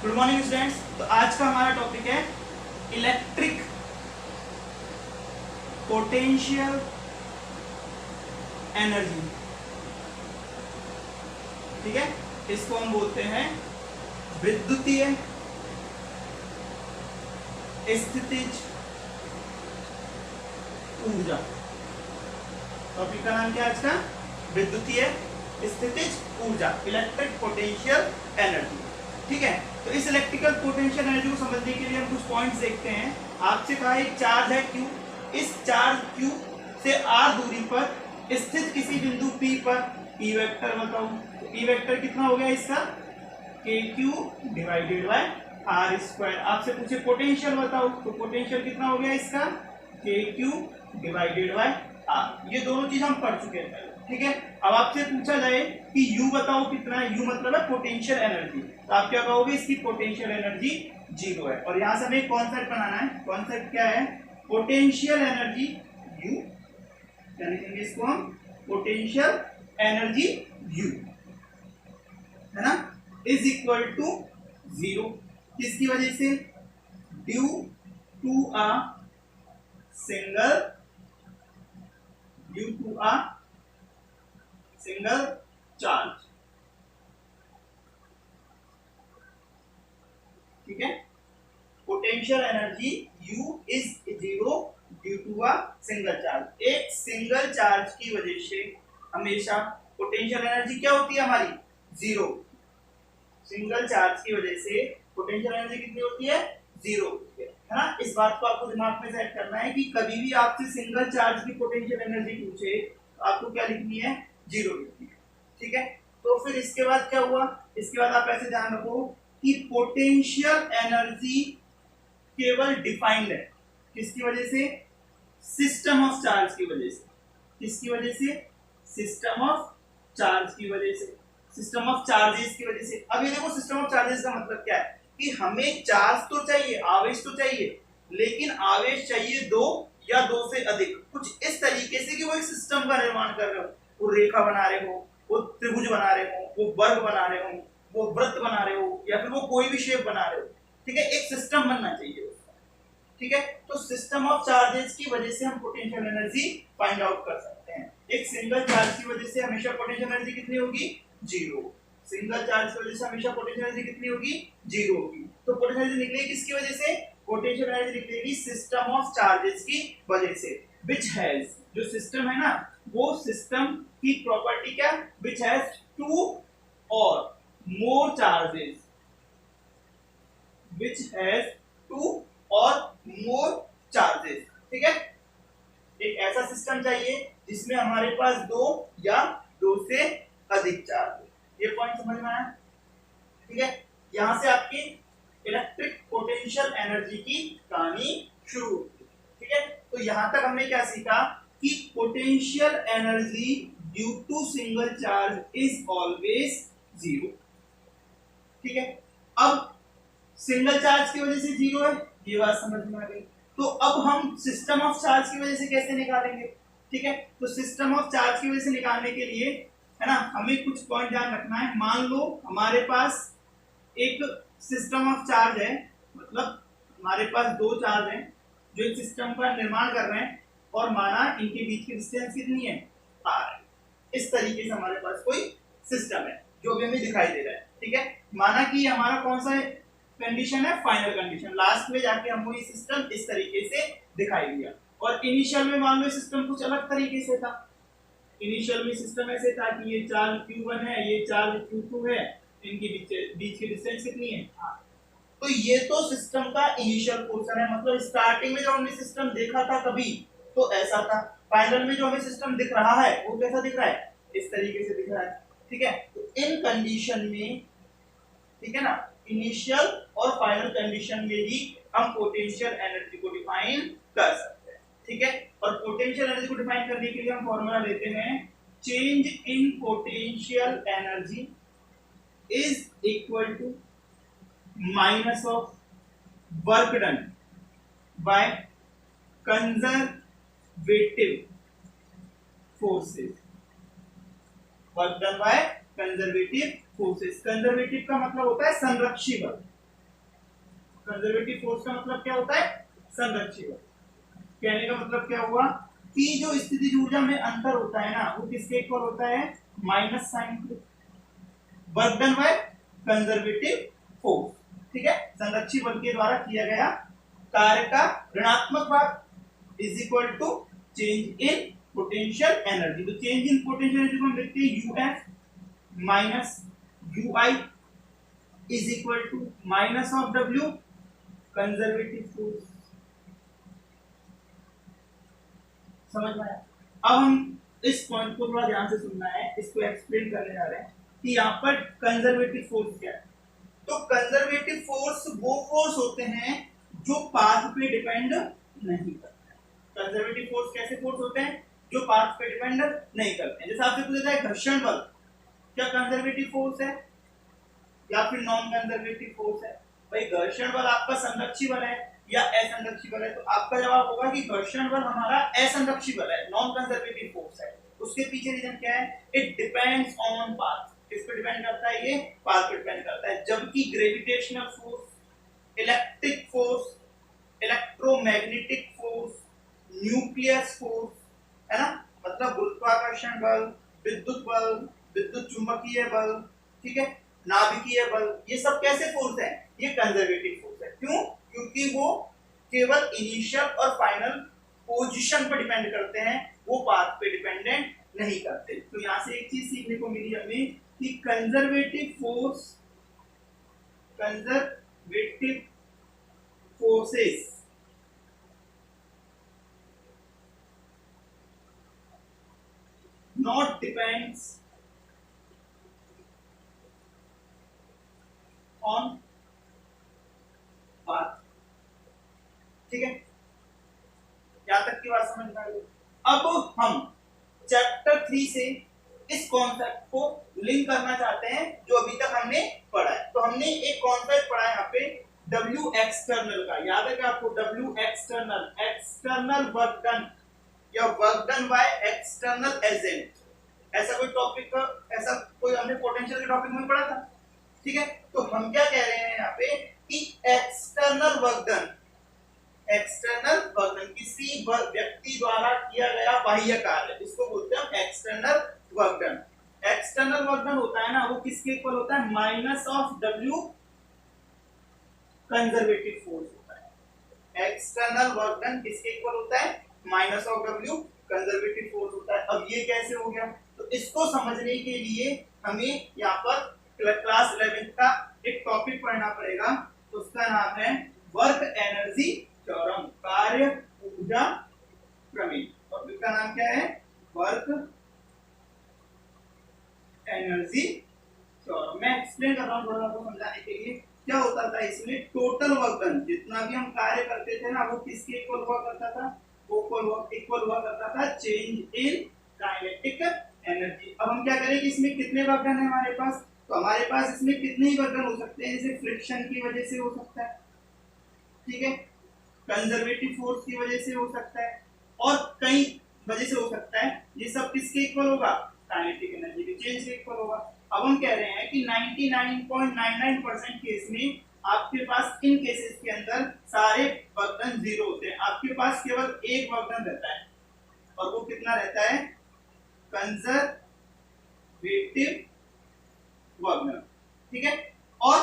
Good morning students. तो आज का हमारा टॉपिक है इलेक्ट्रिक पोटेंशियल एनर्जी। ठीक है, इसको हम बोलते हैं विद्युतीय स्थितिज ऊर्जा। टॉपिक का नाम क्या है आज का? विद्युतीय स्थितिज ऊर्जा, इलेक्ट्रिक पोटेंशियल एनर्जी। ठीक है, तो इस इलेक्ट्रिकल पोटेंशियल एनर्जी को समझने के लिए हम कुछ पॉइंट्स देखते हैं। आपसे कहा एक चार्ज है Q, इस चार्ज Q से r दूरी पर स्थित किसी बिंदु P पर E वेक्टर बताओ। तो E वेक्टर कितना हो गया इसका? KQ divided by r square. आपसे पूछे पोटेंशियल बताओ, तो पोटेंशियल कितना हो गया इसका? KQ divided by r। ये दोनों चीज हम पढ़ चुके हैं। ठीक है, अब आपसे पूछा जाए कि U बताओ कितना है। U मतलब है पोटेंशियल एनर्जी, तो आप क्या कहोगे? इसकी पोटेंशियल एनर्जी 0 है। और यहां से हमें एक कॉन्सेप्ट बनाना है। कॉन्सेप्ट क्या है? पोटेंशियल एनर्जी U, क्या लिखेंगे इसको हम? पोटेंशियल एनर्जी U है ना, इज इक्वल टू 0। किसकी वजह से? Due to a single charge. ठीक है, potential energy U is 0 due to a single charge. एक सिंगल चार्ज की वजह से हमेशा पोटेंशियल एनर्जी क्या होती है हमारी? 0। सिंगल चार्ज की वजह से पोटेंशियल एनर्जी कितनी होती है? 0 होती है ना। इस बात को आपको दिमाग में सेट करना है कि कभी भी आपसे सिंगल चार्ज की पोटेंशियल एनर्जी पूछे तो आपको क्या लिखनी है? 0 लिखनी है। ठीक है, तो फिर इसके बाद क्या हुआ? इसके बाद आप ऐसे ध्यान रखो कि पोटेंशियल एनर्जी केवल डिफाइंड है किसकी वजह से? सिस्टम ऑफ चार्ज की वजह से। किसकी वजह से? सिस्टम ऑफ चार्ज की वजह से, सिस्टम ऑफ चार्जेस की वजह से। अब ये देखो, सिस्टम ऑफ चार्जेस का मतलब क्या है कि हमें चार्ज तो चाहिए, आवेश तो चाहिए, लेकिन आवेश चाहिए 2 या 2 से अधिक। कुछ इस तरीके से कि वो एक सिस्टम का निर्माण कर रहे हो, वो रेखा बना रहे हो, वो त्रिभुज बना रहे हो, वो वर्ग बना रहे हो, वो वृत्त बना रहे हो, या फिर वो कोई भी शेप बना रहे हो। ठीक है, एक सिस्टम बनना चाहिए उसका। ठीक है, तो सिस्टम ऑफ चार्जेस की वजह से हम पोटेंशियल एनर्जी फाइंड आउट कर सकते हैं। एक सिंगल चार्ज की वजह से हमेशा पोटेंशियल एनर्जी कितनी होगी? 0। सिंगल चार्ज की वजह से हमेशा पोटेंशियल एनर्जी कितनी होगी? 0 होगी। तो पोटेंशियल एनर्जी निकलेगी किसकी वजह से? पोटेंशियल एनर्जी निकलेगी सिस्टम ऑफ चार्जेस की वजह से, व्हिच हैज, जो सिस्टम है ना, वो सिस्टम की प्रॉपर्टी क्या? व्हिच हैज 2 और मोर चार्जेस, व्हिच हैज 2 और मोर चार्जेस। ठीक है, एक ऐसा सिस्टम चाहिए जिसमें हमारे पास 2 या 2 से अधिक चार्ज हो। ये पॉइंट समझ में आया? ठीक है, यहां से आपकी इलेक्ट्रिक पोटेंशियल एनर्जी की कहानी शुरू होती है। ठीक है, तो यहां तक हमने क्या सीखा कि potential energy due to single charge is always 0। ठीक है, अब सिंगल चार्ज की वजह से 0 है, ये बात समझ में आ गई। तो अब हम सिस्टम ऑफ चार्ज की वजह से कैसे निकालेंगे? ठीक है, तो सिस्टम ऑफ चार्ज की वजह से निकालने के लिए है ना, हमें कुछ पॉइंट ध्यान रखना है। मान लो हमारे पास एक सिस्टम ऑफ चार्ज है, मतलब हमारे पास 2 चार्ज हैं जो एक सिस्टम का निर्माण कर रहे हैं, और माना इनके बीच की डिस्टेंस कितनी है? r। इस तरीके से हमारे पास कोई सिस्टम है जो भी हमें दिखाई दे रहा है। ठीक है, माना कि हमारा कौन सा कंडीशन है? Final condition. लास्ट में जाके हमको ये सिस्टम इस तरीके से दिखाई दिया, और इनिशियल में मान लो सिस्टम कुछ अलग तरीके से था। इनिशियल में सिस्टम ऐसे था कि ये चार्ज Q1 है, ये चार्ज Q2 है, इनके बीच की डिस्टेंस कितनी है? तो ये तो सिस्टम का इनिशियल पोर्शन है, मतलब स्टार्टिंग में जब हमने सिस्टम देखा था कभी तो ऐसा था। फाइनल में जो हमें सिस्टम दिख रहा है वो कैसा दिख रहा है? इस तरीके से दिख रहा है। ठीक है, तो इन कंडीशन में, ठीक है ना, इनिशियल और फाइनल कंडीशन में भी हम पोटेंशियल एनर्जी को डिफाइन कर सकते हैं। ठीक है, और पोटेंशियल एनर्जी को डिफाइन करने के लिए हम फॉर्मूला लेते हैं, change in potential energy is equal to minus of work done by conservative forces. Work done by conservative forces. Conservative का मतलब होता है संरक्षी बल। कंजर्वेटिव फोर्स का मतलब क्या होता है? संरक्षित बल। कहने का मतलब क्या हुआ कि जो स्थितिज ऊर्जा में अंतर होता है ना, वो किसके इक्वल होता है? माइनस साइन के। Work done by conservative force, ठीक है, संरक्षित बल के द्वारा किया गया कार्य का ऋणात्मक भाग is equal to change in potential energy. तो चेंज इन पोटेंशियल एनर्जी को हम लिखते हैं UF minus UI is equal to minus of W conservative force. समझ में आया? अब हम इस पॉइंट को थोड़ा ध्यान से सुनना है, इसको एक्सप्लेन करने जा रहे हैं कि यहाँ पर कंजर्वेटिव फोर्स क्या है। तो कंजर्वेटिव फोर्स वो फोर्स होते हैं जो पाथ पे डिपेंड नहीं करते हैं। कंजर्वेटिव फोर्स कैसे फोर्स होते हैं? जो पाथ पे डिपेंड नहीं करते हैं। जैसे आपसे पूछा जाए घर्षण बल क्या कंजर्वेटिव फोर्स है या फिर नॉन कंजर्वेटिव फोर्स है? भाई घर्षण बल आपका संरक्षी बल है या असंरक्षी बल है? तो आपका जवाब होगा कि घर्षण बल हमारा असंरक्षी बल है, नॉन कंजर्वेटिव फोर्स है। उसके पीछे रीजन क्या है? It depends on path. किस पे डिपेंड करता है? ये पाथ पे डिपेंड करता है। जबकि gravitational force, electric force, electromagnetic force, nuclear force, है ना, मतलब गुरुत्वाकर्षण बल, विद्युत बल, विद्युत चुंबकीय बल, ठीक है, नाभिकीय बल, ये सब कैसे फोर्स है? ये कंजर्वेटिव फोर्स है। क्यों? क्योंकि वो केवल इनिशियल और फाइनल पोजीशन पर डिपेंड करते हैं, वो पाथ पे डिपेंडेंट नहीं करते। तो यहां से एक चीज सीखने को मिली हमें कि conservative forces not depends on path, ठीक है, यहां तक की बात समझ में आ गई। अब हम चैप्टर 3 से इस कॉन्सेप्ट को लिंक करना चाहते हैं जो अभी तक हमने पढ़ा है। तो हमने एक कॉन्सेप्ट पढ़ा है यहाँ पे W एक्सटर्नल का, याद है क्या आपको? W external, external work done या work done by external agent, ऐसा कोई टॉपिक का, ऐसा कोई हमने पोटेंशियल के टॉपिक में पढ़ा था, ठीक है। तो हम क्या कह रहे हैं यहाँ पे कि external work done, external work done किसी व्यक्ति द्वारा किया गया बाह्य कार्य, इसको बोलते हैं हम external work done. External work done होता है ना, वो किसके इक्वल होता है? Minus of W conservative force होता है। एक्सटर्नल वर्क डन किसके इक्वल होता है? Minus of W conservative force होता है। अब ये कैसे हो गया? तो इसको समझने के लिए हमें यहाँ पर क्लास 11 का एक टॉपिक पढ़ना पड़ेगा, उसका नाम है वर्क एनर्जी थ्योरम, कार्य ऊर्जा प्रमेय। टॉपिक का नाम क्या है? Work energy theorem. मैं एक्सप्लेन कर रहा हूँ थोड़ा आपको समझाने के लिए। क्या होता था इसमें? टोटल वर्क डन, जितना भी हम कार्य करते थे ना, वो किसके इक्वल हुआ करता था? इक्वल हुआ करता था चेंज इन काइनेटिक एनर्जी। अब हम क्या करें कि इसमें कितने वर्क डन है हमारे पास? तो हमारे पास इसमें कितने ही वर्क डन हो सकते हैं? जैसे फ्रिक्शन की वजह से हो सकता है, ठीक है, कंजर्वेटिव फोर्स की वजह से हो सकता है, और कई वजह से हो सकता है। ये सब किसके इक्वल होगा? काइनेटिक एनर्जी के चेंज के इक्वल होगा। अब हम कह रहे हैं कि 99.99% केस में आपके पास इन केसेस के अंदर सारे वर्क डन जीरो होते हैं। आपके पास केवल एक वर्क डन रहता है, और वो कितना रहता है? कंजर्वेटिव वर्क डन, ठीक है। और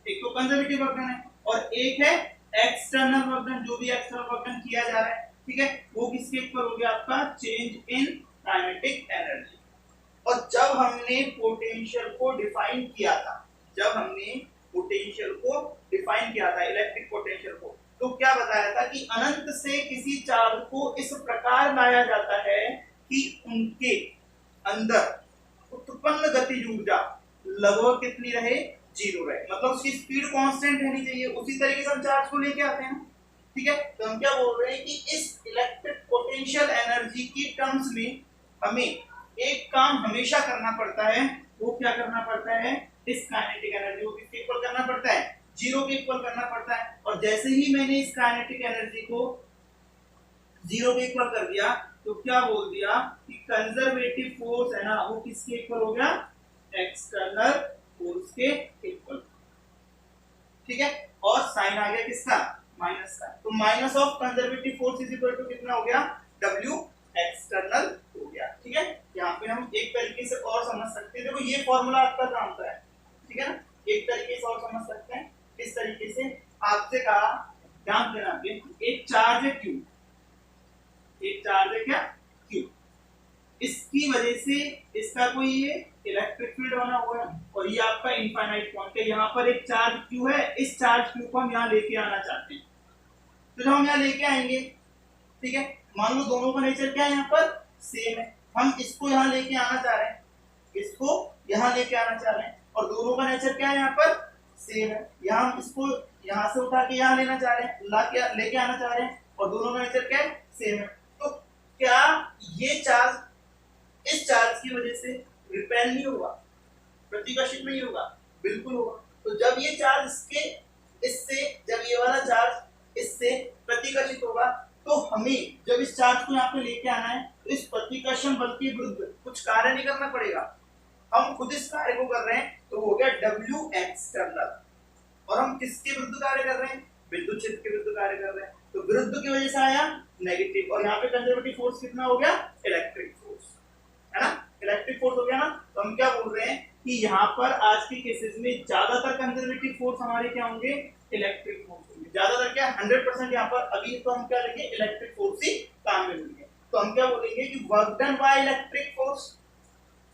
एक तो कंजर्वेटिव वर्क डन है और एक है एक्सटर्नल वर्क डन, जो भी एक्सटर्नल वर्क डन किया जा रहा है, ठीक है, वो किसके इक्वल हो गया? आपका चेंज इन काइनेटिक एनर्जी। और जब हमने पोटेंशियल को डिफाइन किया था, इलेक्ट्रिक पोटेंशियल को, तो क्या बताया था कि अनंत से किसी चार्ज को इस प्रकार लाया जाता है कि उनके अंदर उत्पन्न गतिज ऊर्जा लगभग कितनी रहे? जीरो रहे, मतलब उसकी स्पीड कांस्टेंट रहनी चाहिए। उसी तरीके से हम चार्ज को लेके आते हैं, ठीक है। तो हम क्या बोल रहे हैं कि इस इलेक्ट्रिक पोटेंशियल एनर्जी की टर्म्स में हमें एक काम हमेशा करना पड़ता है। वो क्या करना पड़ता है? इस काइनेटिक एनर्जी को किसके इक्वल करना पड़ता है? जीरो के इक्वल करना पड़ता है। और जैसे ही मैंने इस काइनेटिक एनर्जी को जीरो के इक्वल कर दिया, तो क्या बोल दिया कि कंजर्वेटिव फोर्स है ना, वो किसके इक्वल हो गया? एक्सटर्नल फोर्स के इक्वल, ठीक है। और साइन आ गया किसका, माइनस का। तो minus of conservative force is equal to कितना हो गया, W एक्सटर्नल हो गया। ठीक है, यहाँ पे हम एक तरीके से और समझ सकते हैं, देखो ये फॉर्मूला आपका काम का है, ठीक है ना, एक तरीके से और समझ सकते हैं। इस तरीके से आपसे कहा, ध्यान देना, एक चार्ज है Q, एक चार्ज है क्या Q, इसकी वजह से इसका कोई ये इलेक्ट्रिक फील्ड बना हुआ है और ये आपका इनफाइनाइट पॉइंट है। यहाँ पर एक चार्ज Q है, इस चार्ज Q को हम यहाँ लेके आना चाहते हैं, तो जब हम यहाँ लेके आएंगे, ठीक है, मान लो दोनों का नेचर क्या है, यहाँ पर सेम है, हम इसको यहाँ लेके आना चाह रहे हैं, इसको यहाँ लेके आना चाह रहे हैं, और दोनों का नेचर क्या है, यहाँ पर सेम है। यहाँ हम इसको यहाँ से उठा के यहाँ लेना चाह रहे हैं, लेके आना चाह रहे हैं, और दोनों का नेचर क्या है, सेम है। तो क्या ये चार्ज इस चार्ज की वजह से रिपेल नहीं होगा, प्रतिकर्षित नहीं होगा, बिल्कुल होगा। तो जब ये चार्ज इससे जब ये वाला चार्ज इससे प्रतिकर्षित होगा, तो हमें जब इस चार्ज को यहाँ पे लेके आना है, तो इस प्रतिकर्षण बल के विरुद्ध कुछ कार्य नहीं करना पड़ेगा, हम खुद इस कार्य को कर रहे हैं, तो हो गया W एक्सटर्नल। और हम किसके विरुद्ध कार्य कर रहे हैं, विद्युत क्षेत्र के विरुद्ध कार्य कर रहे हैं, तो विरुद्ध की वजह से आया नेगेटिव, और यहाँ पे कंजर्वेटिव फोर्स कितना हो गया, इलेक्ट्रिक फोर्स, है ना, इलेक्ट्रिक फोर्स हो गया ना। तो हम क्या बोल रहे हैं कि यहाँ पर आज के केसेस में ज्यादातर कंजर्वेटिव फोर्स हमारे क्या होंगे, इलेक्ट्रिक फोर्स होंगे, ज्यादातर क्या 100% यहाँ पर। अभी तो हम क्या लेंगे, इलेक्ट्रिक फोर्स ही काम में लेंगे। तो हम क्या बोलेंगे कि work done by electric force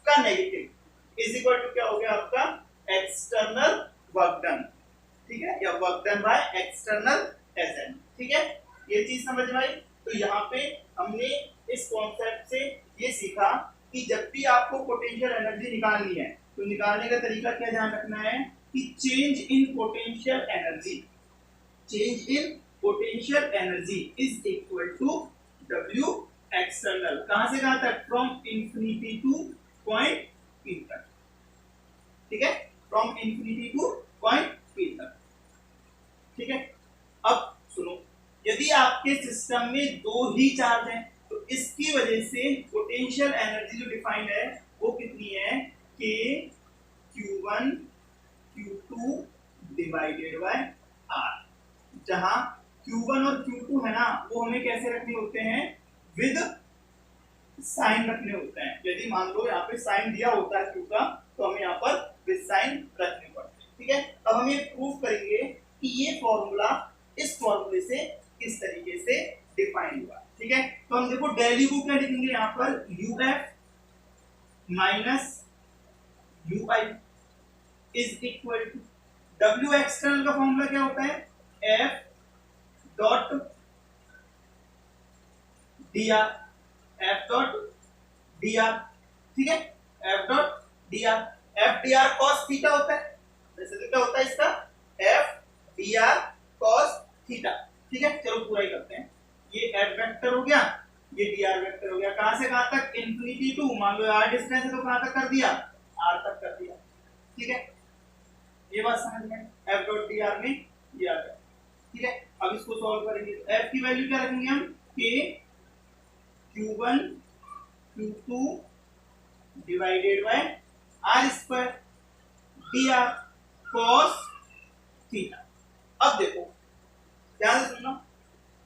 का नेगेटिव इज इक्वल टू क्या हो गया आपका, एक्सटर्नल वर्क डन, ठीक है, या work done by external SN, ठीक है, ये चीज समझ में आई। तो यहाँ पे हमने इस कॉन्सेप्ट से ये सीखा कि जब भी आपको पोटेंशियल एनर्जी निकालनी है, तो निकालने का तरीका क्या ध्यान रखना है कि change in potential energy, change in potential energy is equal to W external, कहां से कहां तक, from infinity to point P तक, ठीक है, from infinity to point P तक, ठीक है। अब सुनो, यदि आपके सिस्टम में दो ही चार्ज हैं, तो इसकी वजह से पोटेंशियल एनर्जी जो डिफाइंड है वो कितनी है, K Q1 Q2 divided by R, जहां Q1 और Q2 है ना, वो हमें कैसे रखने होते हैं, विद साइन रखने होते हैं। यदि मान लो यहाँ पे साइन दिया होता है Q का, तो हमें यहाँ पर विद साइन रखने पड़ते हैं, ठीक है। अब हम ये प्रूव करेंगे कि ये फॉर्मूला इस फॉर्मूले से किस तरीके से डिफाइन हुआ, ठीक है। तो हम देखो डेली को क्या लिखेंगे, यहाँ पर UF minus UI is equal to W external का फॉर्मूला क्या होता है, F dot dr, F dot dr, ठीक है, F dot dr, F dr cos theta होता है, वैसे तो क्या होता है इसका, F dr cos थीटा, ठीक है। चलो पूरा ही करते हैं, ये F वेक्टर हो गया, ये dr वेक्टर हो गया, कहां से कहां तक, इंफिनिटी टू, मान लो r डिस्टेंस है तो कहां तक कर दिया, r तक कर दिया, ठीक है। ये बात समझ में, F डॉट dr में ये आ गया, ठीक है। अब इसको सॉल्व करेंगे, तो F की वैल्यू क्या रखेंगे हम, K Q1 Q2 divided by R square dr cos theta. अब देखो ध्यान से सुनना,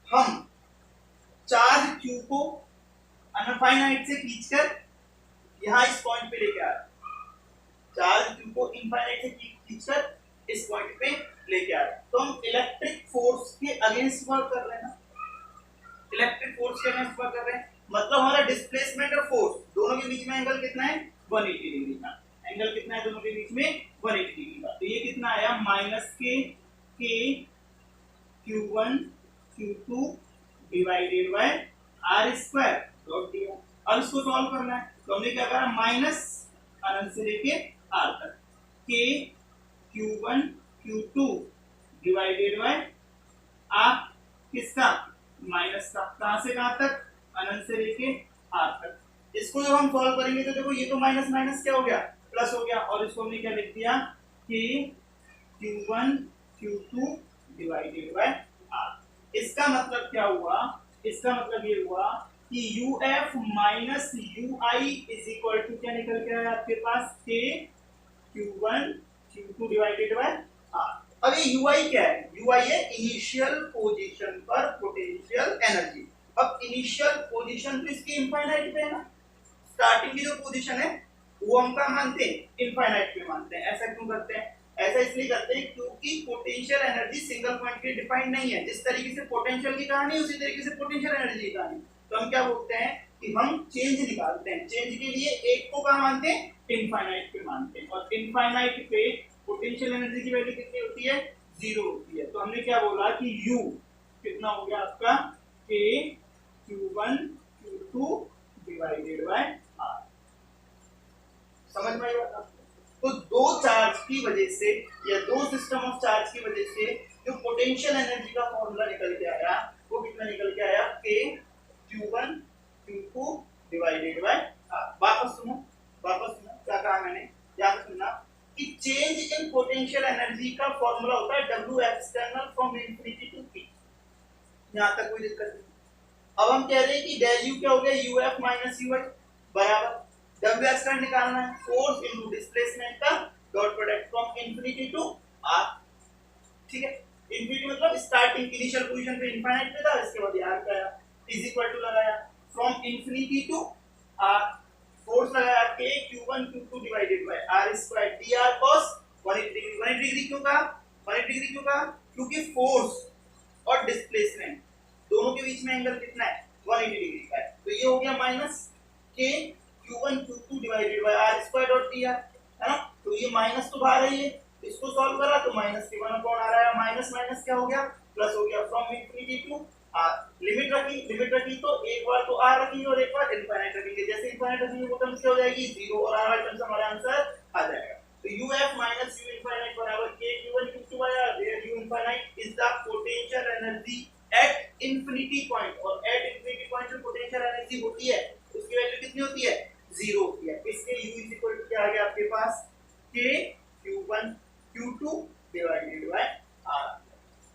हम चार्ज Q को अनफाइनाइट से खींचकर यहां इस पॉइंट पे लेके आ रहे हैं, चार्ज Q को इनफाइनाइट से खींचकर इस पॉइंट पे लेके आ रहे हैं। तो हम इलेक्ट्रिक फोर्स के अगेंस्ट वर्क कर रहे हैं ना, इलेक्ट्रिक फोर्स के अगेंस्ट वर्क कर रहे हैं, मतलब हमारा डिस्प्लेसमेंट और फोर्स दोनों के बीच में एंगल कितना है, 180 डिग्री का। एंगल कितना है दोनों के बीच में, 180 डिग्री का। तो ये कितना आया, minus K Q1 Q2 divided by R square dot dr। अब इसको सॉल्व करना है, तो हमने क्या करा, माइनस अनंत से लेके R तक, K Q1 Q2 divided by R किसका, माइनस का, कहां से कहां तक, अनंत से लेके R तक। इसको जब हम सॉल्व करेंगे तो देखो ये तो माइनस माइनस क्या हो गया, प्लस हो गया, और इसको हमने क्या लिख दिया, K Q1 Q2 divided by R। इसका मतलब क्या हुआ, इसका मतलब ये हुआ कि UF minus UI is equal to क्या निकल के आया आपके पास, K Q1 Q2 divided by R। अब ये यूआई क्या है? यूआई है इनिशियल पोजीशन पर पोटेंशियल एनर्जी। अब इनिशियल पोजीशन तो इसकी इनफाइनाइट पे है ना, स्टार्टिंग की जो पोजीशन है वो हम क्या मानते हैं? इनफाइनाइट पे मानते हैं। ऐसा क्यों करते हैं? ऐसा इसलिए करते हैं क्योंकि पोटेंशियल एनर्जी सिंगल पॉइंट पे डिफाइंड नहीं है। जिस तरीके से पोटेंशियल की कहानी उसी तरीके से पोटेंशियल एनर्जी की कहानी। तो हम क्या बोलते हैं कि हम चेंज निकालते हैं। चेंज के लिए एक को कहां मानते हैं? इनफाइनाइट पे मानते हैं। और इनफाइनाइट पे पोटेंशियल एनर्जी की वैल्यू कितनी होती है? 0 होती है। तो हमने क्या बोला कि U कितना हो गया आपका? K Q1 Q2 divided by R। समझ में आई बात आपको? तो दो चार्ज की वजह से या दो सिस्टम ऑफ चार्ज की वजह से जो पोटेंशियल एनर्जी का फॉर्मूला निकल के आया वो कितना निकल के आया? K Q1 Q2 divided by R। वापस सुनो क्या कहा मैंने? याद सुनना कि चेंज इन पोटेंशियल एनर्जी का फॉर्मूला होता है W external from infinity to T। यहां तक कोई दिक्कत नहीं। अब हम कह रहे हैं कि del U क्या हो गया? UF माइनस UI बराबर W एक्सटर्नल निकालना है, फोर्स इनटू डिस्प्लेसमेंट का dot product from infinity to R। ठीक है, इंफिनिटी मतलब स्टार्टिंग इनिशियल पोजीशन पे इनफाइनाइट पे था, इसके बाद R का आया इज इक्वल टू लगाया from infinity to R। Force लगाया K Q1 Q2 divided by R square dr cos 180 degree. 180 degree क्यों कहा? 180 डिग्री क्यों कहा? क्योंकि फोर्स और डिस्प्लेसमेंट दोनों के बीच में एंगल कितना है? 180 डिग्री का है। तो ये हो गया minus K Q1 Q2 divided by R square dot dr, है ना? तो ये माइनस तो बाहर है, ये इसको सॉल्व करा तो माइनस के 1 कौन आ रहा है? माइनस माइनस क्या हो गया? प्लस हो गया from infinity to R। Limit रखी तो एक बार तो R रखेंगे और एक बार इनफाइनाइट रखेंगे। जैसे इनफाइनाइट रखेंगे वो टर्म्स क्या हो जाएगी? 0 और R टर्म्स हमारा आंसर आ जाएगा। तो UF minus U infinite बराबर K Q1 Q2 by R, where U infinite is the potential energy at infinity point। और at infinity point जो potential energy होती है उसकी वैल्यू कितनी होती है? 0 होती है। इसके U is equal to क्या आ गया आपके पास? K Q1 Q2 divided by R।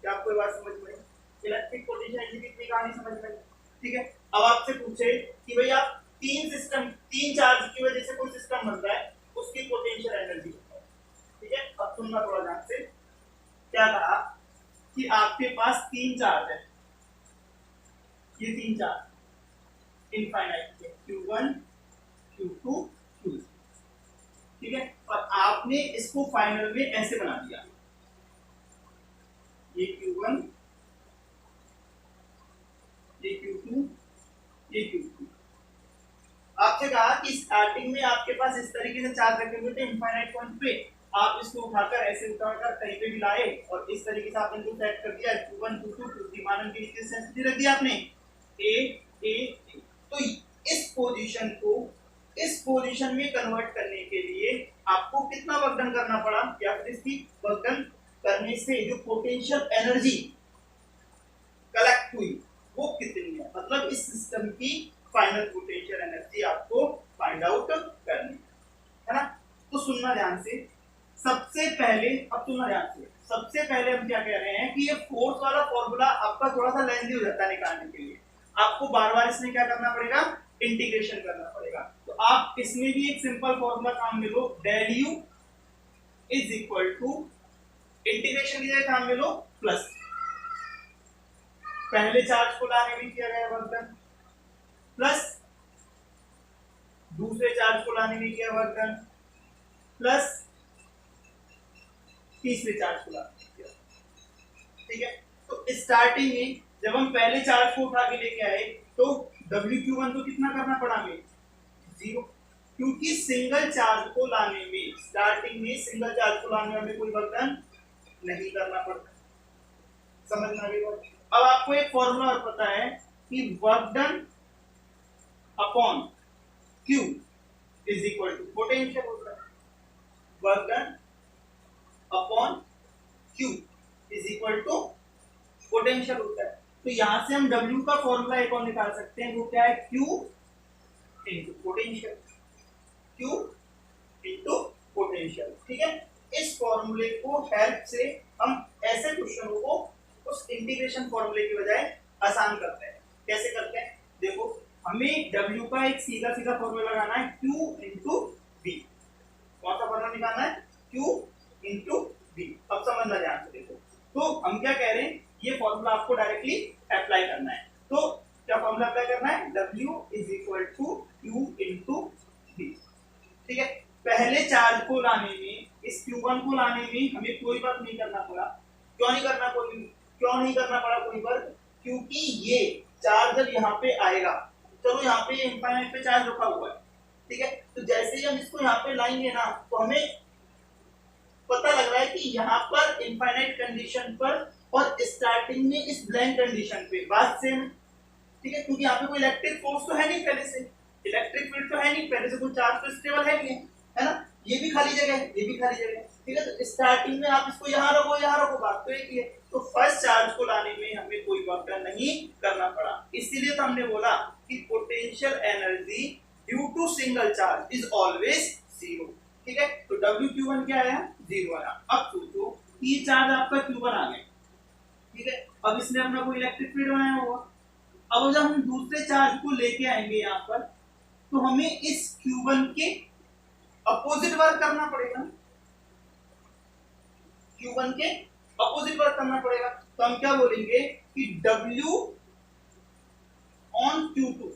क्या आपको बात समझ में आई? इलेक्ट्रिक पोटेंशियल एनर्जी कितनी कहानी समझ में आई? ठीक है। अब आपसे पूछे कि भाई आप तीन चार्ज की वजह से कोई सिस्टम बन रहा है, उसकी पोटेंशियल एनर्जी बताओ। ठीक है, अब सुनना थोड़ा ध्यान से। क्या कहा कि आपके पास तीन चार्ज है, ये तीन चार्ज इनफाइनाइट के Q1 Q2 Q3। ठीक है, और आपने इसको फाइनल में ऐसे बना दिया, ये Q1 ये Q2 ये Q3। आपसे कहा कि स्टार्टिंग में आपके पास इस तरीके से चार्ज रखे हुए थे इनफाइनाइट पॉइंट पे, आप इसको उठाकर ऐसे उठाकर कहीं पे भी लाए और इस तरीके से आपने इनको सेट कर दिया। Q1 Q2 Q3 मानन के नीचे सेंसिटिव रख दिया आपने A। तो इस पोजीशन में कन्वर्ट करने के लिए आपको कितना वर्क डन करना पड़ा? या फिर इसकी वर्क डन करने से जो पोटेंशियल एनर्जी कलेक्ट हुई वो कितनी है? मतलब इस सिस्टम की फाइनल पोटेंशियल एनर्जी आपको फाइंड आउट करनी है ना? तो सुनना ध्यान से। सबसे पहले हम क्या कह रहे हैं कि ये फोर्स वाला फॉर्मूला आपका थोड़ा सा लेंथी हो जाता है निकालने के लिए, आपको बार-बार इसमें क्या करना पड़ेगा? इंटीग्रेशन करना पड़ेगा। तो आप इसमें भी एक सिंपल फॉर्मूला काम में लो, del U is equal to integration की जगह काम में लो प्लस पहले चार्ज को लाने में किया गया वर्क डन प्लस दूसरे चार्ज को लाने में किया वर्क डन प्लस तीसरे चार्ज को लाने में किया। ठीक है, तो स्टार्टिंग में जब हम पहले चार्ज को उठा के लेके आए तो WQ1 को कितना करना पड़ा हमें? 0, क्योंकि सिंगल चार्ज को लाने में स्टार्टिंग में सिंगल चार्ज को लाने में कोई वर्क डन नहीं करना पड़ता। समझ में आ गई बात? अब आपको एक फॉर्मूला और पता है कि work done upon Q is equal to potential होता है। Work done upon Q is equal to potential होता है। तो यहां से हम W का फॉर्मूला एक और निकाल सकते हैं, वो क्या है? Q into potential, Q into potential. ठीक है, इस फॉर्मूले को हेल्प से हम ऐसे क्वेश्चनों को उस इंटीग्रेशन फॉर्मूले की बजाय आसान करते हैं। कैसे करते हैं? देखो, हमें W का एक सीधा सीधा फॉर्मूला लगाना है, Q इनटू V। कौन सा फॉर्मूला निकालना है? Q into B. अब समझना ध्यान से देखो, तो हम क्या कह रहे हैं, ये फॉर्मूला आपको डायरेक्टली अप्लाई करना है। तो क्या फॉर्मूला अप्लाई करना है, W is equal to Q into B. ठीक है, पहले चार्ज को लाने में, इस Q1 को लाने में हमें कोई वर्क नहीं करना पड़ा। क्यों नहीं करना पड़ा कोई वर्क, क्योंकि ये चार्ज जब यहाँ पे आएगा, चलो यहाँ पे इनफाइनाइट पे चार्ज रखा हुआ है, ठीक है, तो जैसे ही हम इसको यहाँ पे लाएंगे ना, तो हमें पता लग रहा है कि यहाँ पर इनफाइनाइट कंडीशन पर और स्टार्टिंग में इस ब्लैंक कंडीशन पे बात सेम, ठीक है, क्योंकि यहाँ पे कोई इलेक्ट्रिक फोर्स तो है नहीं पहले से, इलेक्ट्रिक फील्ड तो है नहीं पहले से, कोई चार्ज तो स्टेबल है नहीं, है ना, ये भी खाली जगह है, ये भी खाली जगह है, ठीक है, तो स्टार्टिंग में आप इसको यहाँ रखो, बात तो एक ही है। तो फर्स्ट चार्ज को लाने में हमें कोई वर्क नहीं करना पड़ा, इसीलिए तो हमने बोला कि potential energy due to single charge is always zero. ठीक है, तो WQ1 क्या आया, जीरो आया। अब सोचो कि ये चार्ज आपका Q1 आ गया, ठीक है, अब इसने अपना कोई इलेक्ट्रिक फील्ड बनाया होगा। अब जब हम दूसरे चार्ज को लेके आएंगे यहाँ पर, तो हमें इस Q1 के अपोजिट वर्क करना पड़ेगा, Q1 के अपोजिट वर्क करना पड़ेगा। तो हम क्या बोलेंगे कि W ऑन Q2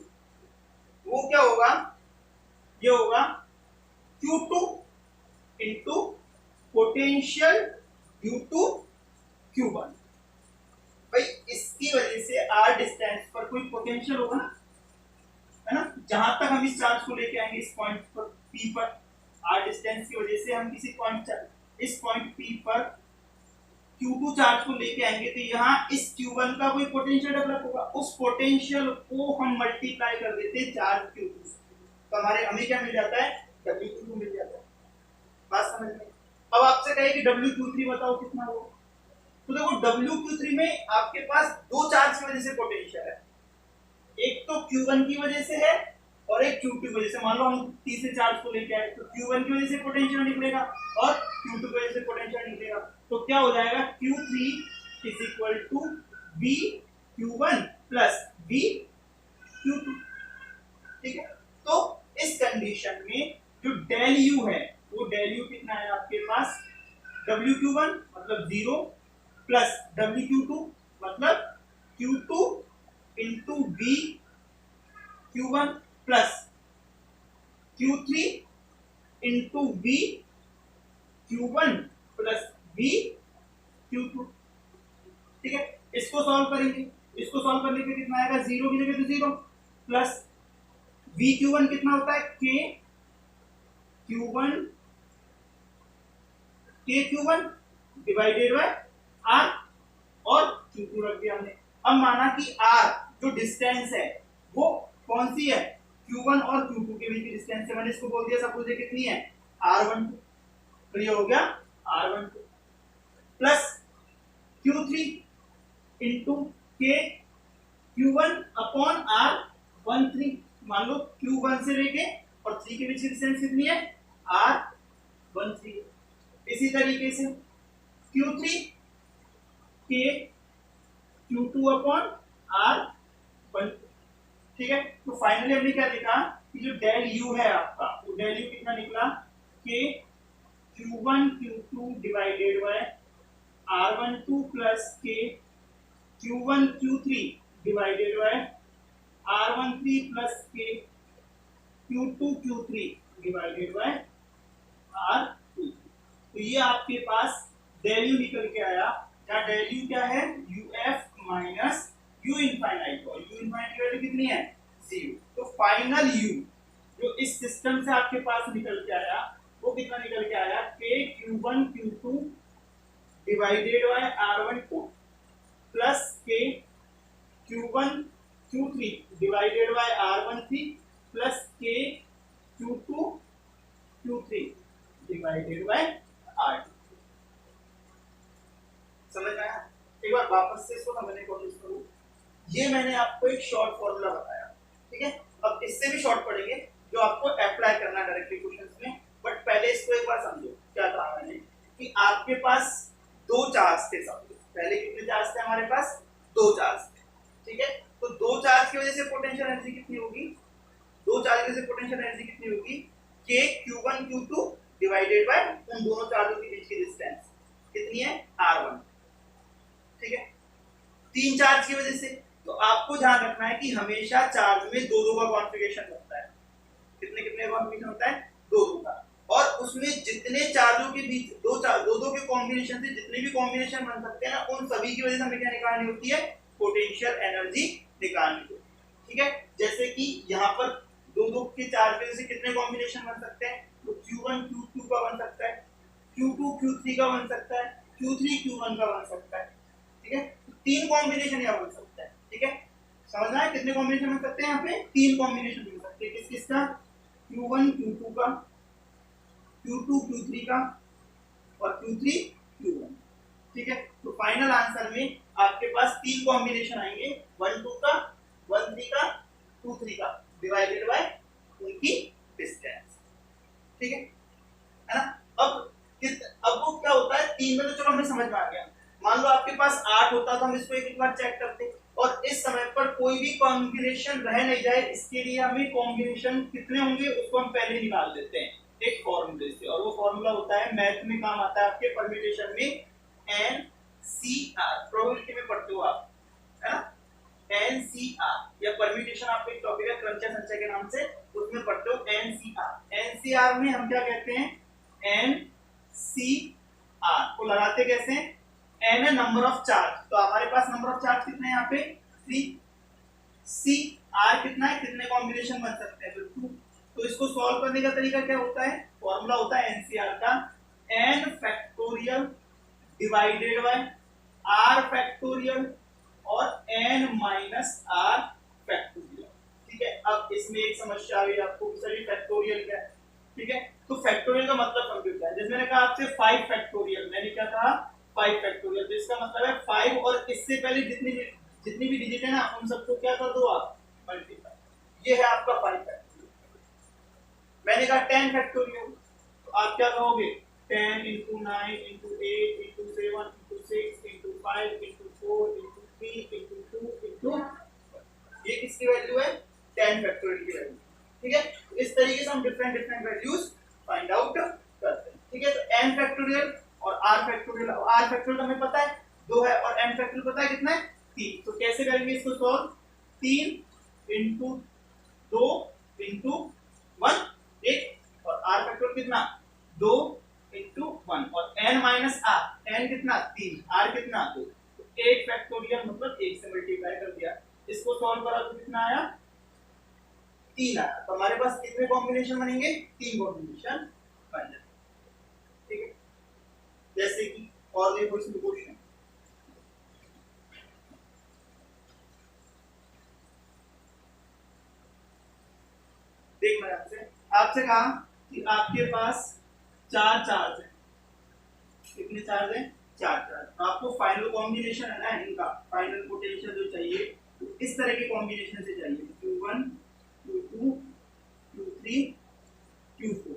वो क्या होगा, ये होगा Q2 into potential due to Q1। भाई इसकी वजह से r डिस्टेंस पर कोई पोटेंशियल होगा ना, है ना, जहां तक हम इस चार्ज को लेके आएंगे इस पॉइंट पर P पर, r डिस्टेंस की वजह से हम किसी पॉइंट इस पॉइंट P पर Q2 चार्ज को लेके आएंगे, तो यहाँ इस Q1 का कोई पोटेंशियल डेवलप होगा, उस पोटेंशियल को हम मल्टीप्लाई कर देते हैं चार्ज Q2 से, तो हमें क्या मिल जाता है, WQ2 मिल जाता है। बात समझ में। अब आपसे कहे कि WQ3 बताओ कितना होगा, तो देखो WQ3 में आपके पास दो चार्ज की वजह से पोटेंशियल है, एक तो Q1 की वजह से है और एक Q2 की वजह से। मान लो हम तीसरे चार्ज को लेके आए, तो Q1 की वजह से पोटेंशियल निकलेगा और Q2 की वजह से पोटेंशियल निकलेगा, तो क्या हो जाएगा, Q3 is equal to BQ1 plus BQ2। ठीक है, तो इस कंडीशन में जो डेल U है, वो डेल U कितना है आपके पास, WQ1 मतलब 0 प्लस WQ2 मतलब Q2 into BQ1 plus Q3 into BQ1 plus BQ2। ठीक है, इसको सॉल्व करेंगे, इसको सॉल्व करने पे कितना आएगा, 0 की जगह तो 0 प्लस BQ1 कितना होता है, KQ1 डिवाइडेड बाय R और Q2 रख दिया हमने। अब माना कि R जो डिस्टेंस है वो कौन सी है, Q1 और Q2 के बीच की डिस्टेंस है, मैंने इसको बोल दिया सपोज ये कितनी है, R12, तो ये हो गया R12 plus Q3 into Q1 upon R13। मान लो Q1 से लेके और 3 के बीच की डिस्टेंस कितनी है, R13। इसी तरीके से Q3 Q2 अपॉन R1। ठीक है, तो फाइनली हमने क्या देखा कि जो डेल U है आपका, वो डेल U कितना निकला, Q1 Q2 divided bye R12 plus Q1 Q3 divided bye R13 plus Q2 Q3 divided bye R2। तो ये आपके पास डेल U निकल के आया, क्या डेल U क्या है, UF माइनस U इनफाइनाइट, और U इनफाइनाइट की वैल्यू कितनी है, 0। तो फाइनल U जो इस सिस्टम से आपके पास निकल के आया वो कितना निकल के आया, Q1 Q2 divided bye R12 plus Q1 Q3 divided bye R13 plus Q2 Q3 divided bye R2। समझ में आया? एक बार वापस से इसको समझने की कोशिश करूं। ये मैंने आपको एक शॉर्ट फॉर्मूला बताया, ठीक है, अब इससे भी शॉर्ट पढ़ेंगे जो आपको अप्लाई करना है डायरेक्टली क्वेश्चंस में, बट पहले इसको एक बार समझो। क्या कहा मैंने कि आपके पास दो चार्ज थे, सब पहले कितने चार्ज थे हमारे पास, दो चार्ज थे, ठीक है, तो दो चार्ज की वजह से पोटेंशियल एनर्जी कितनी होगी, दो चार्ज की वजह से पोटेंशियल एनर्जी कितनी होगी, Q1 Q2 डिवाइडेड बाय उन दोनों चार्जों के बीच की डिस्टेंस, कितनी है R1, ठीक है, 3 चार्ज की वजह से। तो आपको ध्यान रखना है कि हमेशा चार्ज में दो दो का कॉन्फ़िगरेशन होता है। कितने कितने कॉम्बिनेशन होता है, दो दो का। और उसमें जितने चार्जों के बीच दो दो के कॉम्बिनेशन से जितने भी कॉम्बिनेशन बन सकते हैं ना, उन सभी की वजह से हमें क्या निकालनी होती है, पोटेंशियल एनर्जी निकालनी होती है, ठीक है। जैसे कि यहाँ पर दो दो के चार्ज की वजह से कितने कॉम्बिनेशन बन सकते हैं, तो Q1 Q2 का बन सकता है, Q2 Q3 का बन सकता है, Q3 Q1 का बन सकता है, ठीक है। तो 3 कॉम्बिनेशन यहाँ बन सकता है, ठीक है। समझना है कितने कॉम्बिनेशन बन सकते हैं, यहाँ पे 3 कॉम्बिनेशन बन सकते हैं। किस किसका, Q1 Q2 का, Q2 Q3 का और Q3 Q1, ठीक है। तो फाइनल आंसर में आपके पास 3 कॉम्बिनेशन आएंगे, 1 2 का, 1 3 का, 2 3 का, डिवाइडेड बाय उनकी डिस्टेंस, ठीक है ना। अब वो क्या होता है, 3 में तो चलो हमें समझ में आ गया। मान लो आपके पास 8 होता तो हम इसको एक बार चेक करते, और इस समय पर कोई भी कॉम्बिनेशन रह नहीं जाए, इसके लिए हमें कॉम्बिनेशन कितने होंगे उसको हम पहले निकाल देते हैं एक फॉर्मूले से, और वो फॉर्मूला होता है, मैथ में काम आता है आपके परम्यूटेशन में, NCR, प्रोबेबिलिटी में पढ़ते हो आप, है ना, NCR या परम्यूटेशन आपका एक टॉपिक है क्रंचा संचय के नाम से, उसमें पढ़ते हो NCR में हम क्या कहते हैं, NCR को लगाते कैसे हैं, n है नंबर ऑफ चार्ज, तो हमारे पास नंबर ऑफ चार्ज कितने हैं यहाँ पे 3, C R कितना है, कितने कॉम्बिनेशन बन सकते हैं, तो 2। तो इसको सॉल्व करने का तरीका क्या होता है, फॉर्मूला होता है NCR का n factorial divided by r factorial और n माइनस r फैक्टोरियल, ठीक है। अब इसमें एक समस्या आ गई आपको, सभी फैक्टोरियल क्या है, ठीक है। तो फैक्टोरियल का मतलब समझो क्या है, जैसे मैंने कहा आपसे 5 फैक्टोरियल, मैंने क्या कहा 5 फैक्टोरियल, तो इसका मतलब है 5 और इससे पहले जितनी भी डिजिट है ना, उन सबको क्या कर दो आप, मल्टीप्लाई। ये है आपका 5 फैक्टोरियल। मैंने कहा 10 फैक्टोरियल, तो आप क्या कहोगे, 10 into 9 into 8 into 7 into 6 into 5 into 4 into 3 into 2 into, ये किसकी वैल्यू है, 10 फैक्टोरियल की वैल्यू, ठीक है। तो इस तरीके से हम डिफरेंट वैल्यूज फाइंड आउट करते हैं, ठीक है। तो n फैक्टोरियल और r फैक्टोरियल, r फैक्टोरियल हमें पता है 2 है, और n फैक्टोरियल पता है कितना है 3। तो कैसे करेंगे इसको सॉल्व, 3 into 2 into 1 1, और r फैक्टोरियल कितना 2 into 1, और n माइनस r, n कितना 3, r कितना 2, तो 8 फैक्टोरियल मतलब 1 से मल्टीप्लाई कर दिया। इसको सॉल्व करा तो कितना आया 3 आया। तो हमारे पास कितने कॉम्बिनेशन बनेंगे, 3 कॉम्बिनेशन बन जाएंगे, ठीक है। जैसे कि और देखो इसमें क्वेश्चन, देख मैंने आपसे कहा कि आपके पास 4 चार्ज है, कितने चार्ज है, 4 चार्ज। तो आपको फाइनल कॉम्बिनेशन है ना इनका, फाइनल पोटेंशियल जो चाहिए तो इस तरह के कॉम्बिनेशन से चाहिए, Q1 Q2 Q3 Q4,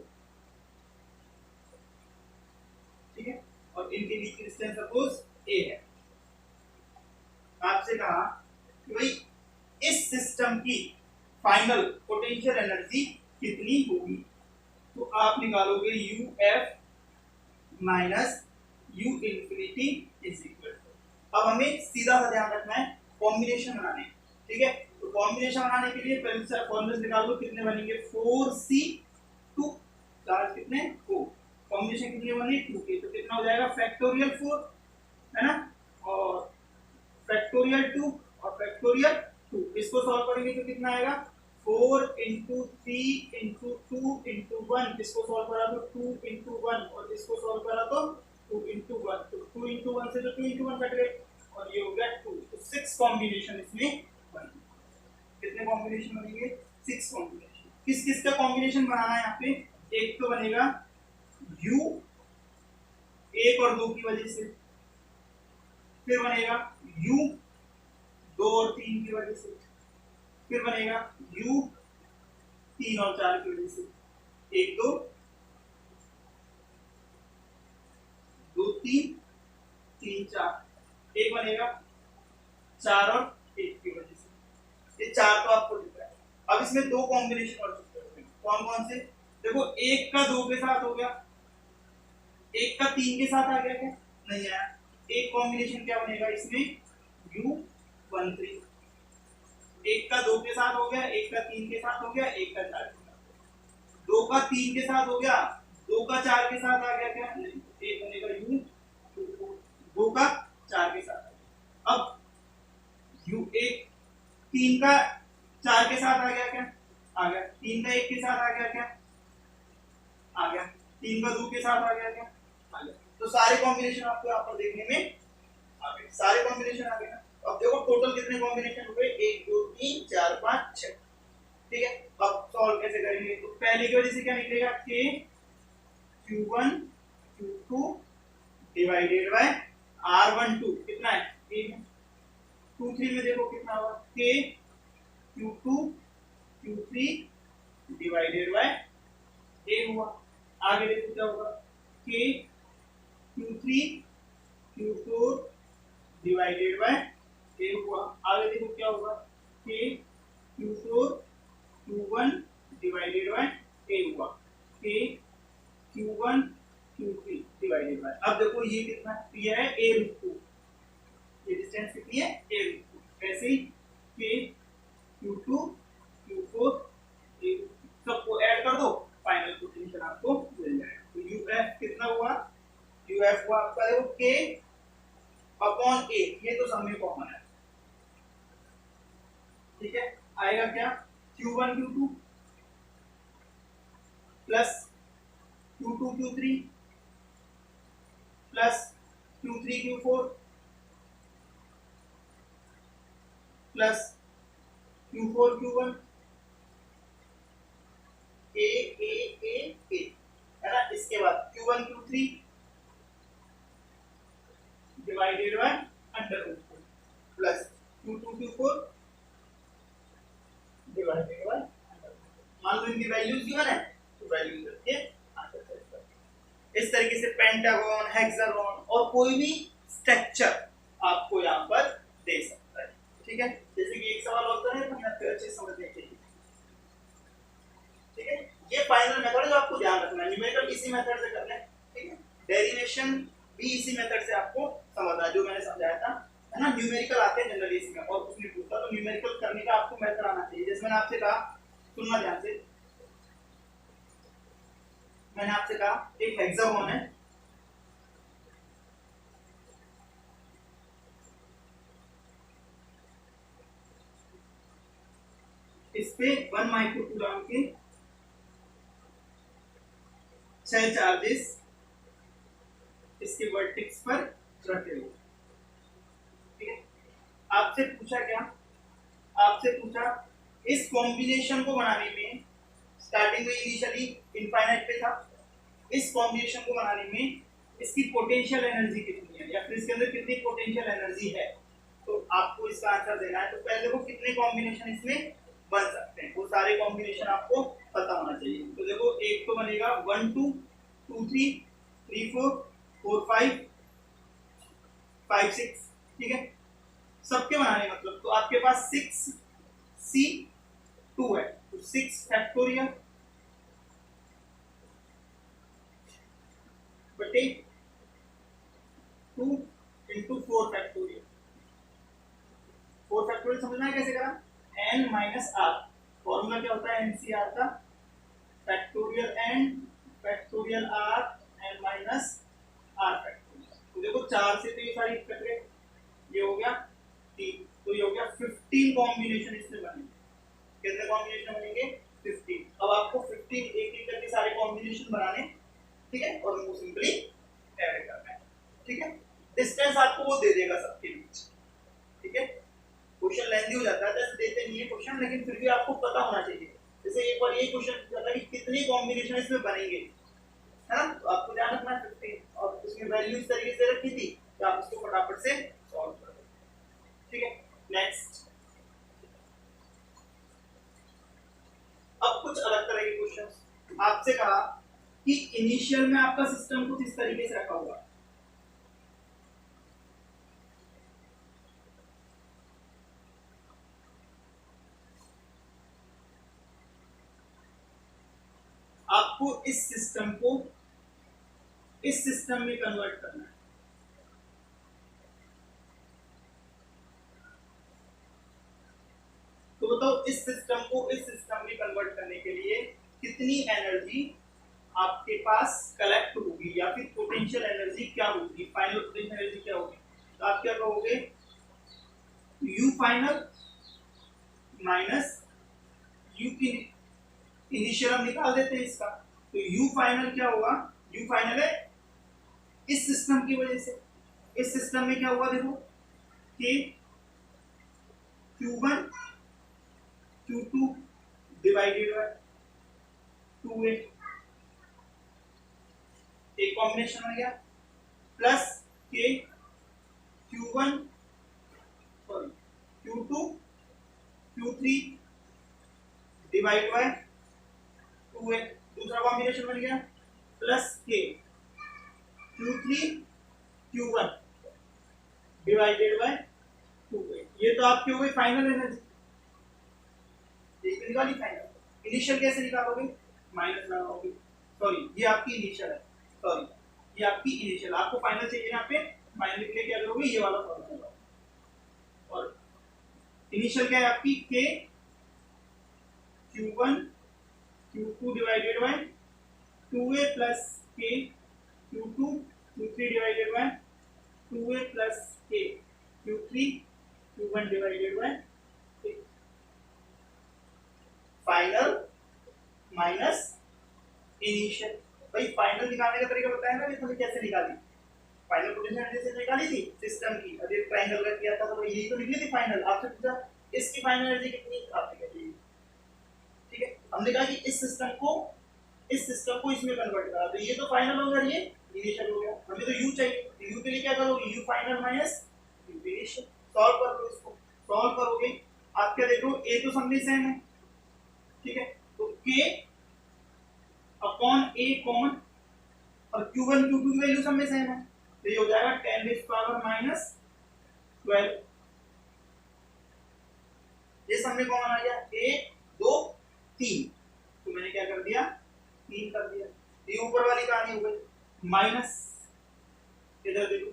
ठीक है। और इनके बीच की डिस्टेंस सपोज a है। आपसे कहा कि भाई इस सिस्टम की फाइनल पोटेंशियल एनर्जी कितनी होगी, तो आप निकालोगे UF minus U infinity is equal to, अब हमें सीधा सा ध्यान रखना है कॉम्बिनेशन बनाने, ठीक है। तो कॉम्बिनेशन बनाने के लिए पहले से फॉर्मूले निकाल लो, कितने बनेंगे 4C2, चार्ज कितने 4, कॉम्बिनेशन कितनी बनी 2 की, तो कितना हो जाएगा फैक्टोरियल 4, है ना, और फैक्टोरियल 2 और फैक्टोरियल 2, इसको सॉल्व करेंगे तो कितना आएगा 4 into 3 into 2 into 1, इसको सॉल्व करा तो 2 into 1, और इसको सॉल्व करा तो 2 into 1, तो 2 into 1 से तो 2 into 1 कट गए, और ये हो गया 2, तो 6 कॉम्बिनेशन इसमें बनेंगे। कितने कॉम्बिनेशन बनेंगे 6 कॉम्बिनेशन। किस किस का कॉम्बिनेशन बनाना है यहाँ पे, एक तो बनेगा U 1 और 2 की वजह से, फिर बनेगा U 2 और 3 की वजह से, फिर बनेगा U 3 और 4 की वजह से, 1 2 2 3 3 4, एक बनेगा 4 और 1 की वजह से, ये 4 तो आपको दिख रहा है। अब इसमें 2 कॉम्बिनेशन और सकते हैं, कौन कौन से, देखो 1 का 2 के साथ हो गया, 1 का 3 के साथ आ गया क्या, नहीं आया। एक कॉम्बिनेशन क्या बनेगा इसमें, U13, एक का 2 के साथ हो गया, एक का 3 के साथ हो गया, एक का 4 के साथ, 2 का 3 के साथ हो गया, 2 का 4 के साथ आ गया क्या, नहीं, एक बनेगा U24, 2 का 4 के साथ। अब U1 3 का 4 के साथ आ गया क्या, आ गया, 3 का 1 के साथ आ गया क्या, आ गया, 3 का 2 के साथ आ गया क्या, आ गया। तो सारे कॉम्बिनेशन आपको यहाँ पर देखने में आ गए, सारे कॉम्बिनेशन आ गए ना। अब देखो टोटल कितने कॉम्बिनेशन हुए, 1 2 3 4 5 6, ठीक है। अब सॉल्व कैसे करेंगे, तो पहले की वजह से क्या निकलेगा, k q1 q2 divided bye r12 कितना है, k है। 2 3 में देखो कितना होगा, k q2 q3 divided bye a हुआ। आगे देखो क्या होगा, k q3 q4 divided bye a हुआ। आगे देखो क्या होगा, k q4 q1 divided by a हुआ, k q1 q3 divided bye, अब देखो ये कितना है, ये है a√2, ये डिस्टेंस कितनी है, a√2। ऐसे ही k q2 q4 a, सबको ऐड कर दो, फाइनल पोटेंशियल आपको मिल जाएगा। तो uf कितना हुआ, uf हुआ आपका देखो k अपॉन a, ये तो सब में कॉमन है, ठीक है। आएगा क्या, q1 q2 plus q2 q3 plus q3 q4 plus q4 q1 a है ना। इसके बाद q1 q3 divided by under root plus q2 q4 divided by under root. मान लो इनकी वैल्यूज गिवन है तो वैल्यूज रख के आंसर सेट कर। इस तरीके से पेंटागन, हेक्सागन और कोई भी स्ट्रक्चर आपको यहाँ पर दे सकता है, ठीक है। जैसे कि एक सवाल होता है तो मैं अच्छे समझने के लिए, ठीक है। ये फाइनल मेथड है जो आपको ध्यान रखना है, न्यूमेरिकल इसी मेथड से करना है, ठीक है। डेरिवेशन भी इसी मेथड से आपको समझना है, जो मैंने समझाया था, है ना। न्यूमेरिकल आते हैं जनरली इसमें, और उसने पूछा तो न्यूमेरिकल करने का आपको मेथड आना चाहिए। जैसे मैंने आपसे कहा, सुनना ध्यान से, मैंने आपसे कहा एक हेक्सागन है, इस पे 1 माइक्रोकूलम के 6 चार्जेस इसके वर्टेक्स पर रखे हुए, ठीक है। आपसे पूछा क्या, आपसे पूछा इस कॉम्बिनेशन को बनाने में, स्टार्टिंग में इनिशियली इनफाइनाइट पे था, इस कॉम्बिनेशन को बनाने में इसकी पोटेंशियल एनर्जी कितनी है, या फिर इसके अंदर कितनी पोटेंशियल एनर्जी है, तो आपको इसका आंसर देना है। तो पहले वो कितने कॉम्बिनेशन इसमें बन सकते हैं, वो सारे कॉम्बिनेशन आपको पता होना चाहिए। तो देखो एक तो बनेगा 1 2 2 3 3 4 4 5 5 6, ठीक है। सबके बनाने मतलब, तो आपके पास 6c2 है, तो 6 फैक्टोरियल बटे 2 इंटू 4 फैक्टोरियल। 4 फैक्टोरियल समझना है कैसे करा, n माइनस आर, फॉर्मूला क्या होता है एनसीआर का, factorial n factorial r n minus R factorial. तो देखो 4 से तो ये सारी कट गए, ये हो गया 3, तो ये हो गया 15 कॉम्बिनेशन इसमें बनेंगे। कितने कॉम्बिनेशन बनेंगे, 15। अब आपको 15 एक एक करके सारे कॉम्बिनेशन बनाने, ठीक है, और उनको सिंपली ऐड करना है, ठीक है। डिस्टेंस आपको वो दे देगा सबके बीच, ठीक है। क्वेश्चन लेंथी हो जाता है, जैसे देते नहीं है क्वेश्चन, लेकिन फिर भी आपको पता होना चाहिए। जैसे एक बार ये क्वेश्चन पूछा था कि कितनी कॉम्बिनेशन इसमें बनेंगे, है ना, तो आपको ध्यान रखना है 15, और उसमें वैल्यू इस तरीके से रखी थी कि आप इसको फटाफट से सॉल्व कर दो, ठीक है। नेक्स्ट, अब कुछ अलग तरह के क्वेश्चन आपसे कहा कि इनिशियल में आपका सिस्टम कुछ इस तरीके से रखा हुआ, आपको इस सिस्टम को इस सिस्टम में कन्वर्ट करना है, इस सिस्टम को इस सिस्टम में कन्वर्ट करने के लिए कितनी एनर्जी आपके पास कलेक्ट होगी या फिर पोटेंशियल एनर्जी क्या होगी, फाइनल पोटेंशियल एनर्जी क्या होगी। तो आप क्या कहोगे, यू फाइनल माइनस यू की इनिशियल हम निकाल देते हैं इसका। तो यू फाइनल क्या होगा, यू फाइनल है इस सिस्टम की वजह से, इस सिस्टम में क्या हुआ देखो कि Q1 Q2 divided bye 2a, एक कॉम्बिनेशन हो गया, प्लस के Q1 sorry Q2 Q3 divide by 2a, दूसरा कॉम्बिनेशन बन गया, प्लस के Q3 Q1 divided by 2a। ये तो आपकी हो गई फाइनल एनर्जी, एक निकाली फाइनल। इनिशियल कैसे निकालोगे, माइनस लगाओगे, सॉरी ये आपकी इनिशियल है, सॉरी ये आपकी इनिशियल, आपको फाइनल चाहिए यहाँ पे, फाइनल के लिए क्या करोगे, ये वाला फॉर्मूला, और इनिशियल क्या है आपकी के Q1 Q2 divided bye 2a plus के Q2 Q3 divided bye 2a plus के Q3 Q1 divided by final minus initial. भाई फाइनल निकालने का तरीका बताया ना कि तुमने कैसे निकाली, फाइनल पोटेंशियल एनर्जी से निकाली थी सिस्टम की, अभी ट्रायंगल का किया था तो यही तो निकली थी फाइनल। आपसे पूछा इसकी फाइनल एनर्जी कितनी, आपने कहा यही, ठीक है। हमने कहा कि इस सिस्टम को इसमें कन्वर्ट करा, तो ये तो फाइनल हो गया, ये इनिशियल हो गया। हमें तो यू चाहिए, तो यू के लिए क्या करोगे, you final minus you initial, solve कर लो इसको, सॉल्व करोगे आप क्या देख लो, ए तो समझे सेम है, ठीक है, तो k अपॉन a कॉमन, और Q1 Q2 की वैल्यू सब में सेम है, तो ये हो जाएगा 10 रेज़ पावर माइनस 12, ये सब में कॉमन आ गया, 1 2 3, तो मैंने क्या कर दिया 3 कर दिया। ये ऊपर वाली कहानी हो गई, माइनस इधर देखो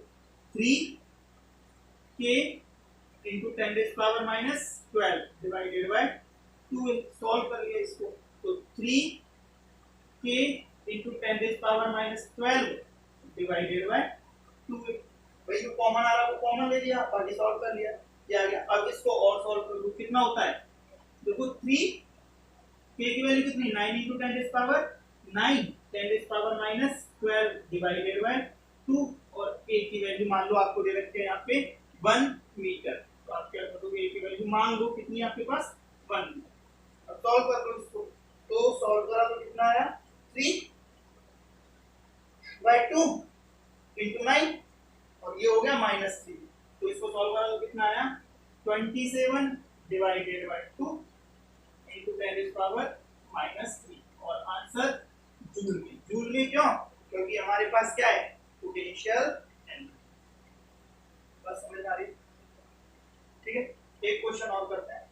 3k into 10 rays power minus 12 divided by 2, solve कर लिया इसको, तो 3k into 10 rays power minus 12 divided by 2। भाई जो कॉमन आ रहा है वो कॉमन ले लिया, बाकी सॉल्व कर लिया, ये आ गया। अब इसको और सॉल्व कर लो, कितना होता है देखो, 3k की वैल्यू कितनी, 9 into 10 rays power 9 10 rays power minus 12 divided by 2, और a की वैल्यू मान लो आपको दे रखे हैं यहाँ पे 1 मीटर, तो आप क्या करोगे, a की वैल्यू मान लो कितनी आपके पास 1 मीटर। अब सॉल्व कर लो इसको, तो सॉल्व करा तो कितना आया 3/2 इंटू 9, और ये हो गया -3, तो इसको सॉल्व करा तो कितना आया 27 divided by 2 into 10 rays power -3, और आंसर जूल में। जूल में क्यों, क्योंकि हमारे पास क्या है पोटेंशियल एनर्जी, बस समझ आ रही, ठीक है। एक क्वेश्चन और करते हैं,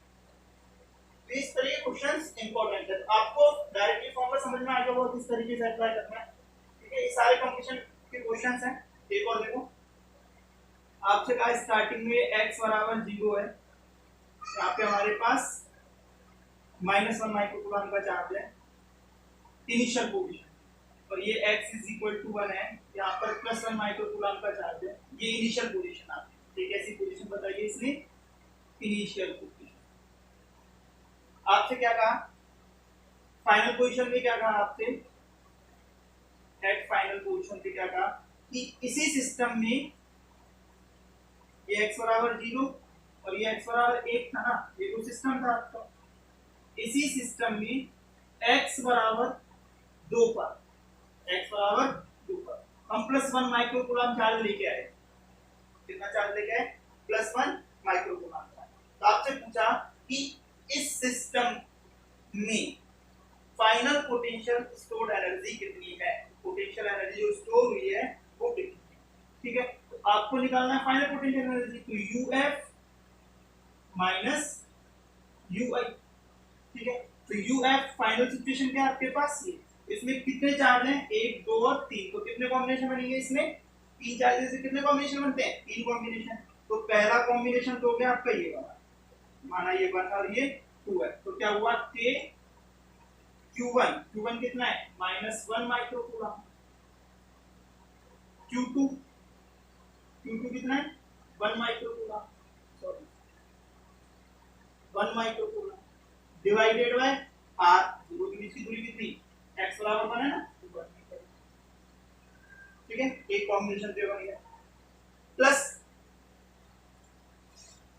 इस तरीके क्वेश्चंस इंपॉर्टेंट है, आपको डायरेक्टली फॉर्मूला समझ में आ गया वो किस तरीके से अप्लाई करना है, ठीक है। ये सारे कंपटीशन के क्वेश्चंस हैं। एक और देखो, आपसे कहा स्टार्टिंग में x बराबर 0 है, यहाँ पे हमारे पास -1 माइक्रोकूलम का चार्ज है इनिशियल पोजीशन, और ये x इज इक्वल टू 1 है, यहाँ पर +1 माइक्रोकूलम का चार्ज है, ये इनिशियल पोजीशन आपकी, एक ऐसी पोजीशन बताइए इसने इनिशियल पोजीशन। आपसे क्या कहा फाइनल पोजीशन में, क्या कहा आपसे एट फाइनल पोजीशन पे क्या कहा कि इसी सिस्टम में ये x बराबर 0 और ये x बराबर 1 था ना, ये तो सिस्टम था आपका, इसी सिस्टम में x बराबर 2 पर हम +1 माइक्रोकूलम चार्ज लेके आए, कितना चार्ज लेके आए +1 माइक्रोकूलम। तो आपसे पूछा कि इस सिस्टम में फाइनल पोटेंशियल स्टोर्ड एनर्जी कितनी है, पोटेंशियल एनर्जी जो स्टोर हुई है वो कितनी है, ठीक है। तो आपको निकालना है फाइनल पोटेंशियल एनर्जी, तो UF माइनस UI, ठीक है। तो UF फाइनल सिचुएशन क्या है आपके पास, ये इसमें कितने चार्ज हैं 1 2 और 3, तो कितने कॉम्बिनेशन बनेंगे इसमें 3 चार्जेस से कितने कॉम्बिनेशन बनते हैं 3 कॉम्बिनेशन। तो पहला कॉम्बिनेशन तो हो गया आपका ये वाला, माना ये 1 और ये 2 है, तो क्या हुआ K Q1 कितना है -1 माइक्रोकूलम, Q2 कितना है 1 microcoulomb, sorry 1 microcoulomb divided by R, दोनों के बीच की दूरी कितनी x बराबर 1 है ना, ठीक है, एक कॉम्बिनेशन पे बन गया।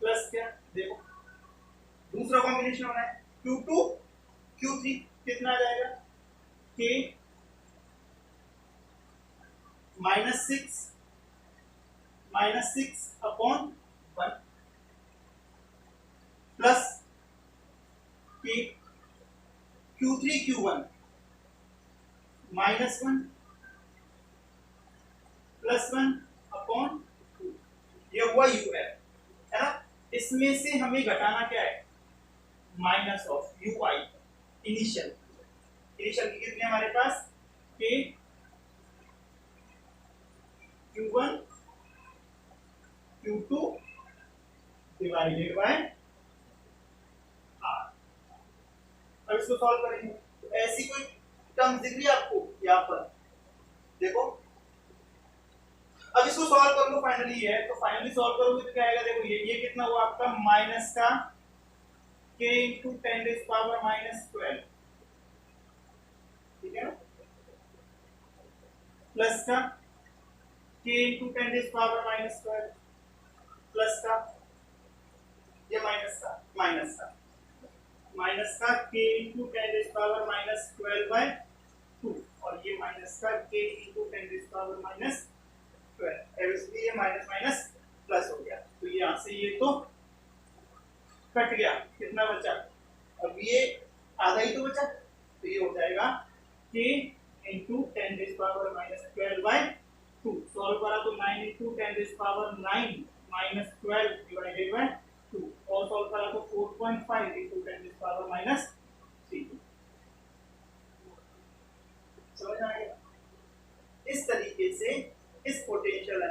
प्लस क्या देखो दूसरा कॉम्बिनेशन होना है Q2 Q3 कितना आ जाएगा K -6 upon 1 plus K Q3 Q1 -1 +1 upon 2, ये हुआ UF है ना। इसमें से हमें घटाना क्या है माइनस ऑफ UI इनिशियल की कितने हमारे पास K Q1 Q2 divided by R। अब इसको सॉल्व करेंगे तो ऐसी कोई टर्म दिख रही है आपको यहाँ पर, देखो अब इसको सॉल्व कर लो, फाइनली है तो फाइनली सॉल्व करोगे तो क्या आएगा, देखो ये कितना हुआ आपका माइनस का k × 10⁻⁻12, ठीक है ना, प्लस का k × 10⁻⁻12 प्लस का ये माइनस का k × 10⁻⁻12/2 और ये माइनस का k × 10⁻⁻12, एब्वियसली ये माइनस माइनस प्लस हो गया, तो यहाँ से ये तो कट गया, कितना बचा, अब ये आधा ही तो बचा, तो ये हो जाएगा k × 10⁻12/2, सॉल्व करा तो 9 × 10⁻9 - 12 / 2 और सॉल्व करा तो 4.5 × 10⁻3। समझ आ गया, इस तरीके से इस पोटेंशियल